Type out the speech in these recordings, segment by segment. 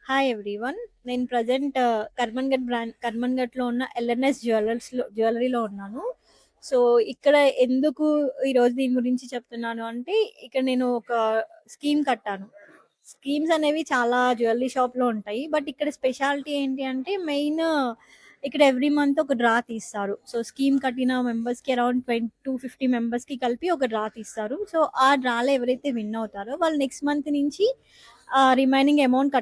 Hi everyone. నేను present కర్మన్ఘట్లో ఉన్న LNS జ్యువెలరీలో ఉన్నాను. సో, ఇక్కడ ఎందుకు ఈరోజు దీని గురించి చెప్తున్నాను అంటే, ఇక్కడ నేను ఒక స్కీమ్ కట్టాను. స్కీమ్స్ అనేవి చాలా జ్యువెలరీ షాప్‌లో ఉంటాయి. బట్ ఇక్కడ స్పెషాలిటీ ఏంటి అంటే, మెయిన్ ఇక్కడ ఎవ్రీ మంత్ ఒక డ్రా తీస్తారు. సో, స్కీమ్ కట్టిన మెంబర్స్‌కి అరౌండ్ 250 మెంబర్స్‌కి కలిపి ఒక డ్రా తీస్తారు. సో, ఆ డ్రాలో ఎవరైతే విన్ అవుతారో వాళ్ళు నెక్స్ట్ మంత్ నుంచి రిమైనింగ్ అమౌంట్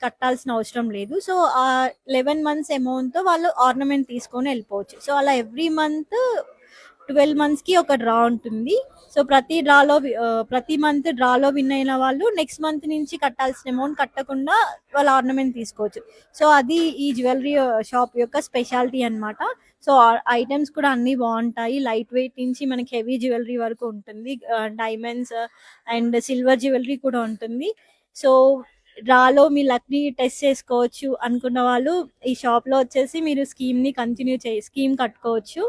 కట్టాల్సిన అవసరం లేదు. సో, ఆ 11 మంత్స్ అమౌంట్‌తో వాళ్ళు ఆర్నమెంట్ తీసుకొని వెళ్ళిపోవచ్చు. సో, అలా ఎవ్రీ మంత్ 12 మంత్స్‌కి ఒక డ్రా ఉంటుంది. సో, ప్రతి మంత్ డ్రాలో విన్ అయిన వాళ్ళు నెక్స్ట్ మంత్ నుంచి కట్టాల్సిన అమౌంట్ కట్టకుండా వాళ్ళ ఆర్నమెంట్ తీసుకోవచ్చు. సో, అది ఈ జ్యువెలరీ షాప్ యొక్క స్పెషాలిటీ అన్నమాట. సో, ఐటెమ్స్ కూడా అన్నీ బావుంటాయి. లైట్ వెయిట్ నుంచి మనకి హెవీ జ్యువెలరీ వరకు ఉంటుంది. డైమండ్స్ అండ్ సిల్వర్ జ్యువెలరీ కూడా ఉంటుంది. సో, డ్రాలో మీ లక్‌ని టెస్ట్ చేసుకోవచ్చు అనుకున్న వాళ్ళు ఈ షాప్‌లో వచ్చేసి మీరు స్కీమ్ కట్టుకోవచ్చు.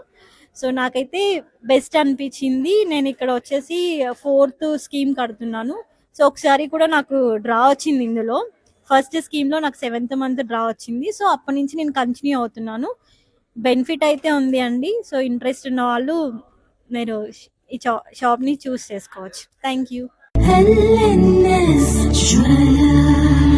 సో, నాకైతే బెస్ట్ అనిపించింది. నేను ఇక్కడ వచ్చేసి ఫోర్త్ స్కీమ్ కడుతున్నాను. సో, ఒకసారి కూడా నాకు డ్రా వచ్చింది ఇందులో. ఫస్ట్ స్కీమ్‌లో నాకు 7th మంత్ డ్రా వచ్చింది. సో, అప్పటినుంచి నేను కంటిన్యూ అవుతున్నాను. బెనిఫిట్ అయితే ఉంది అండి. సో, ఇంట్రెస్ట్ ఉన్న వాళ్ళు మీరు ఈ షాప్‌ని చూస్ చేసుకోవచ్చు. Thank you. LNS Jewelers.